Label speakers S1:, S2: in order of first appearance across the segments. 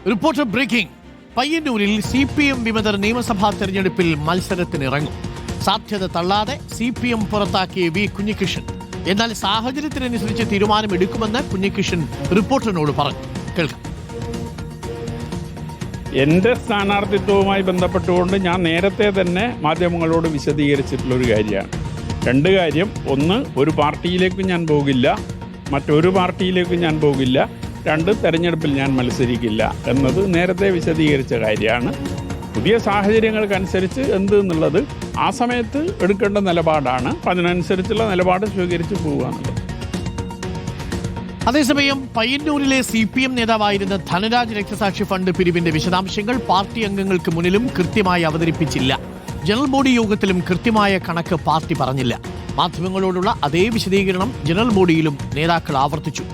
S1: Reporter breaking. പയ്യന്നൂരിൽ CPM വിമതർ നിയമസഭാ തെരഞ്ഞെടുപ്പിൽ മത്സരത്തിനിറങ്ങും. സാധ്യത തള്ളാതെ CPM പുറത്താക്കിയ വി കുഞ്ഞികൃഷ്ണൻ. എന്നാൽ സാഹചര്യത്തിനനുസരിച്ച് തീരുമാനമെടുക്കുമെന്ന് കുഞ്ഞികൃഷ്ണൻ റിപ്പോർട്ടറിനോട് പറഞ്ഞു. കേൾക്കാം.
S2: എൻ്റെ സ്ഥാനാർത്ഥിത്വവുമായി ബന്ധപ്പെട്ടുകൊണ്ട് ഞാൻ നേരത്തെ തന്നെ മാധ്യമങ്ങളോട് വിശദീകരിച്ചിട്ടുള്ളൊരു കാര്യമാണ്. രണ്ട് കാര്യം: ഒന്ന്, ഒരു പാർട്ടിയിലേക്കും ഞാൻ പോകില്ല, മറ്റൊരു പാർട്ടിയിലേക്കും ഞാൻ പോകില്ല. രണ്ട്, തെരഞ്ഞെടുപ്പിൽ ഞാൻ മത്സരിക്കില്ല എന്നത് നേരത്തെ വിശദീകരിച്ച കാര്യമാണ്. പുതിയ സാഹചര്യങ്ങൾക്കനുസരിച്ച് എന്ത് എന്നുള്ളത് ആ സമയത്ത് എടുക്കേണ്ട നിലപാടാണ്. അതിനനുസരിച്ചുള്ള നിലപാട് സ്വീകരിച്ച് പോവുക എന്നുള്ളത്.
S1: അതേസമയം പയ്യന്നൂരിലെ CPM നേതാവായിരുന്ന ധനരാജ് രക്തസാക്ഷി ഫണ്ട് പിരിവിന്റെ വിശദാംശങ്ങൾ പാർട്ടി അംഗങ്ങൾക്ക് മുന്നിലും കൃത്യമായി അവതരിപ്പിച്ചില്ല. ജനറൽ ബോഡി യോഗത്തിലും കൃത്യമായ കണക്ക് പാർട്ടി പറഞ്ഞില്ല. മാധ്യമങ്ങളോടുള്ള അതേ വിശദീകരണം ജനറൽ ബോഡിയിലും നേതാക്കൾ ആവർത്തിച്ചു.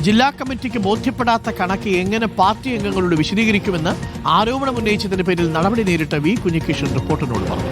S1: ജില്ലാ കമ്മിറ്റിക്ക് ബോധ്യപ്പെടാത്ത കണക്ക് എങ്ങനെ പാർട്ടി അംഗങ്ങളോട് വിശദീകരിക്കുമെന്ന് ആരോപണം ഉന്നയിച്ചതിന്റെ പേരിൽ നടപടി നേരിട്ട വി കുഞ്ഞികൃഷ്ണൻ റിപ്പോർട്ടറിനോട് പറഞ്ഞു.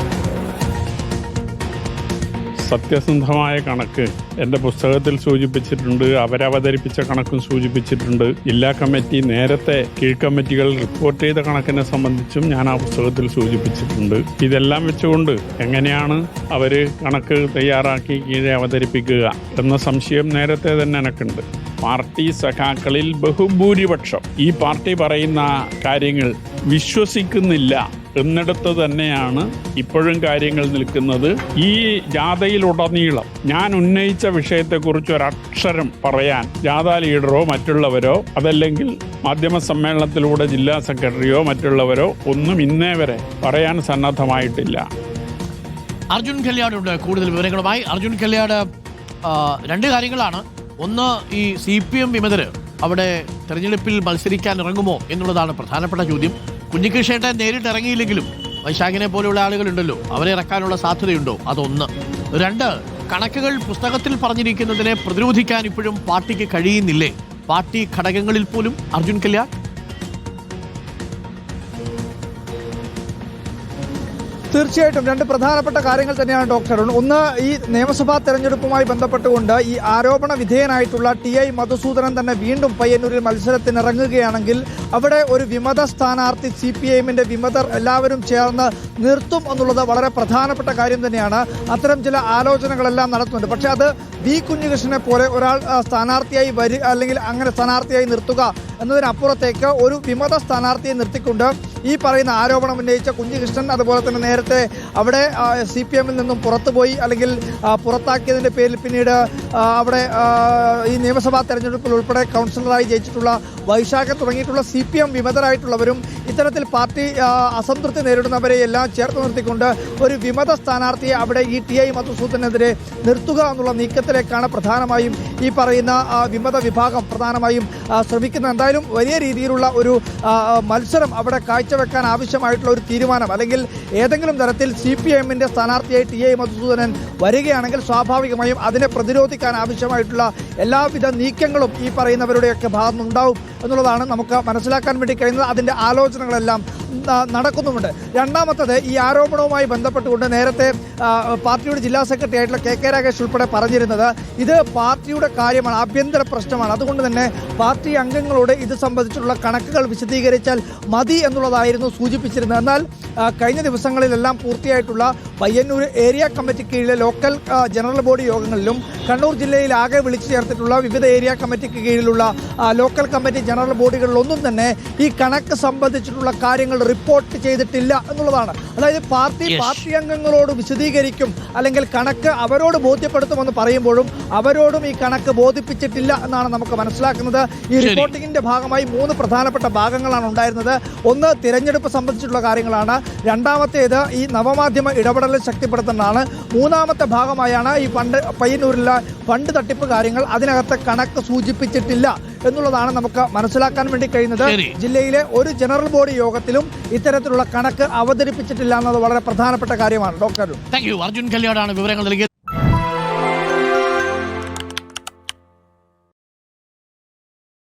S2: സത്യസന്ധമായ കണക്ക് എൻ്റെ പുസ്തകത്തിൽ സൂചിപ്പിച്ചിട്ടുണ്ട്. അവരവതരിപ്പിച്ച കണക്കും സൂചിപ്പിച്ചിട്ടുണ്ട്. ജില്ലാ കമ്മിറ്റി നേരത്തെ കീഴ്ക്കമ്മിറ്റികൾ റിപ്പോർട്ട് ചെയ്ത കണക്കിനെ സംബന്ധിച്ചും ഞാൻ ആ പുസ്തകത്തിൽ സൂചിപ്പിച്ചിട്ടുണ്ട്. ഇതെല്ലാം വെച്ചുകൊണ്ട് എങ്ങനെയാണ് അവർ കണക്ക് തയ്യാറാക്കി കീഴെ അവതരിപ്പിക്കുക എന്ന സംശയം നേരത്തെ തന്നെ എനിക്കുണ്ട്. പാർട്ടി സഖാക്കളിൽ ബഹുഭൂരിപക്ഷം ഈ പാർട്ടി പറയുന്ന കാര്യങ്ങൾ വിശ്വസിക്കുന്നില്ല എന്നിടത്ത് തന്നെയാണ് ഇപ്പോഴും കാര്യങ്ങൾ നിൽക്കുന്നത്. ഈ ജാഥയിലുടനീളം ഞാൻ ഉന്നയിച്ച വിഷയത്തെക്കുറിച്ച് ഒരക്ഷരം പറയാൻ ജാഥ ലീഡറോ മറ്റുള്ളവരോ, അതല്ലെങ്കിൽ മാധ്യമ സമ്മേളനത്തിലൂടെ ജില്ലാ സെക്രട്ടറിയോ മറ്റുള്ളവരോ ഒന്നും ഇന്നേ വരെ പറയാൻ സന്നദ്ധമായിട്ടില്ല.
S1: അർജുൻ കല്യാടുണ്ട് കൂടുതൽ വിവരങ്ങളുമായി. അർജുൻ കല്യാട്, രണ്ട് കാര്യങ്ങളാണ്. ഒന്ന്, ഈ CPM വിമതര് അവിടെ തെരഞ്ഞെടുപ്പിൽ മത്സരിക്കാൻ ഇറങ്ങുമോ എന്നുള്ളതാണ് പ്രധാനപ്പെട്ട ചോദ്യം. കുഞ്ഞികൃഷ്ണേട്ടൻ നേരിട്ട് ഇറങ്ങിയില്ലെങ്കിലും വൈശാഖിനെ പോലെയുള്ള ആളുകളുണ്ടല്ലോ, അവരെ ഇറക്കാനുള്ള സാധ്യതയുണ്ടോ? അതൊന്ന്. രണ്ട്, കണക്കുകൾ പുസ്തകത്തിൽ പറഞ്ഞിരിക്കുന്നതിനെ പ്രതിരോധിക്കാൻ ഇപ്പോഴും പാർട്ടിക്ക് കഴിയുന്നില്ലേ? പാർട്ടി ഘടകങ്ങളിൽ പോലും. അർജുൻ കല്യാൺ,
S3: തീർച്ചയായിട്ടും രണ്ട് പ്രധാനപ്പെട്ട കാര്യങ്ങൾ തന്നെയാണ് ഡോക്ടർ. ഒന്ന്, ഈ നിയമസഭാ തെരഞ്ഞെടുപ്പുമായി ബന്ധപ്പെട്ടുകൊണ്ട് ഈ ആരോപണ വിധേയനായിട്ടുള്ള TI മധുസൂദനൻ തന്നെ വീണ്ടും പയ്യന്നൂരിൽ മത്സരത്തിനിറങ്ങുകയാണെങ്കിൽ അവിടെ ഒരു വിമത സ്ഥാനാർത്ഥി CPMന്റെ വിമതർ എല്ലാവരും ചേർന്ന് നിർത്തും എന്നുള്ളത് വളരെ പ്രധാനപ്പെട്ട കാര്യം തന്നെയാണ്. അത്തരം ചില ആലോചനകളെല്ലാം നടത്തുന്നുണ്ട്. പക്ഷേ അത് വി കുഞ്ഞികൃഷ്ണനെ പോലെ ഒരാൾ സ്ഥാനാർത്ഥിയായി അല്ലെങ്കിൽ അങ്ങനെ സ്ഥാനാർത്ഥിയായി നിർത്തുക എന്നതിനപ്പുറത്തേക്ക് ഒരു വിമത സ്ഥാനാർത്ഥിയെ നിർത്തിക്കൊണ്ട് ഈ പറയുന്ന ആരോപണം ഉന്നയിച്ച കുഞ്ഞികൃഷ്ണൻ, അതുപോലെ തന്നെ നേരത്തെ അവിടെ CPMൽ നിന്നും പുറത്തുപോയി അല്ലെങ്കിൽ പുറത്താക്കിയതിൻ്റെ പേരിൽ പിന്നീട് അവിടെ ഈ നിയമസഭാ തെരഞ്ഞെടുപ്പിൽ ഉൾപ്പെടെ കൗൺസിലറായി ജയിച്ചിട്ടുള്ള വൈശാഖ തുടങ്ങിയിട്ടുള്ള CPM വിമതരായിട്ടുള്ളവരും ഇത്തരത്തിൽ പാർട്ടി അസംതൃപ്തി നേരിടുന്നവരെ എല്ലാം ചേർത്ത് നിർത്തിക്കൊണ്ട് ഒരു വിമത സ്ഥാനാർത്ഥിയെ അവിടെ ഈ TI മധുസൂദനെതിരെ നിർത്തുക എന്നുള്ള നീക്കത്തിലേക്കാണ് പ്രധാനമായും ഈ പറയുന്ന വിമത വിഭാഗം പ്രധാനമായും ശ്രമിക്കുന്നത്. എന്തായാലും വലിയ രീതിയിലുള്ള ഒരു മത്സരം അവിടെ കാഴ്ചവെക്കാൻ ആവശ്യമായിട്ടുള്ള ഒരു തീരുമാനം, അല്ലെങ്കിൽ ഏതെങ്കിലും തരത്തിൽ CPMന്റെ സ്ഥാനാർത്ഥിയായി TI മധുസൂദനൻ വരികയാണെങ്കിൽ സ്വാഭാവികമായും അതിനെ പ്രതിരോധിക്കാൻ ആവശ്യമായിട്ടുള്ള എല്ലാവിധ നീക്കങ്ങളും ഈ പറയുന്നവരുടെയൊക്കെ ഭാഗത്തുനിന്നുണ്ടാവും എന്നുള്ളതാണ് നമുക്ക് മനസ്സിലാക്കാൻ വേണ്ടി കഴിയുന്നത്. അതിൻ്റെ ആലോചനകളെല്ലാം നടക്കുന്നുമുണ്ട്. രണ്ടാമത്തത്, ഈ ആരോപണവുമായി ബന്ധപ്പെട്ടുകൊണ്ട് നേരത്തെ പാർട്ടിയുടെ ജില്ലാ സെക്രട്ടറി ആയിട്ടുള്ള KK രാഗേഷ് ഉൾപ്പെടെ പറഞ്ഞിരുന്നത് ഇത് പാർട്ടിയുടെ കാര്യമാണ്, ആഭ്യന്തര പ്രശ്നമാണ്, അതുകൊണ്ട് തന്നെ പാർട്ടി അംഗങ്ങളോട് ഇത് സംബന്ധിച്ചുള്ള കണക്കുകൾ വിശദീകരിച്ചാൽ മതി എന്നുള്ളതായിരുന്നു സൂചിപ്പിച്ചിരുന്നത്. എന്നാൽ കഴിഞ്ഞ ദിവസങ്ങളിലെല്ലാം പൂർത്തിയായിട്ടുള്ള പയ്യന്നൂർ ഏരിയ കമ്മിറ്റി കീഴിലെ ലോക്കൽ ജനറൽ ബോഡി യോഗങ്ങളിലും കണ്ണൂർ ജില്ലയിൽ ആകെ വിളിച്ചു ചേർത്തിട്ടുള്ള വിവിധ ഏരിയ കമ്മിറ്റിക്ക് കീഴിലുള്ള ലോക്കൽ കമ്മിറ്റി ജനറൽ ബോഡികളിലൊന്നും തന്നെ ഈ കണക്ക് സംബന്ധിച്ചിട്ടുള്ള കാര്യങ്ങൾ റിപ്പോർട്ട് ചെയ്തിട്ടില്ല എന്നുള്ളതാണ്. അതായത് പാർട്ടി അംഗങ്ങളോട് വിശദീകരിക്കും അല്ലെങ്കിൽ കണക്ക് അവരോട് ബോധ്യപ്പെടുത്തുമെന്ന് പറയുമ്പോഴും അവരോടും ഈ കണക്ക് ബോധിപ്പിച്ചിട്ടില്ല എന്നാണ് നമുക്ക് മനസ്സിലാക്കുന്നത്. ഈ റിപ്പോർട്ടിങ്ങിന്റെ ഭാഗമായി 3 പ്രധാനപ്പെട്ട ഭാഗങ്ങളാണ് ഉണ്ടായിരുന്നത്. ഒന്ന്, തിരഞ്ഞെടുപ്പ് സംബന്ധിച്ചിട്ടുള്ള കാര്യങ്ങളാണ്. രണ്ടാമത്തേത് ഈ നവമാധ്യമ ഇടപെടൽ ശക്തിപ്പെടുത്തുന്നതാണ്. മൂന്നാമത്തെ ഭാഗമായാണ് ഈ പയ്യന്നൂരിലെ ഫണ്ട് തട്ടിപ്പ് കാര്യങ്ങൾ. അതിനകത്ത് കണക്ക് സൂചിപ്പിച്ചിട്ടില്ല എന്നുള്ളതാണ് നമുക്ക് മനസ്സിലാക്കാൻ വേണ്ടി കഴിയുന്നത്. ജില്ലയിലെ ഒരു ജനറൽ ബോഡി യോഗത്തിലും ഇത്തരത്തിലുള്ള കണക്ക് അവതരിപ്പിച്ചിട്ടില്ല എന്നത് വളരെ പ്രധാനപ്പെട്ട കാര്യമാണ്. Doctor,
S1: thank you. അർജുൻ കല്യാടാണ് വിവരങ്ങൾ നൽകിയത്.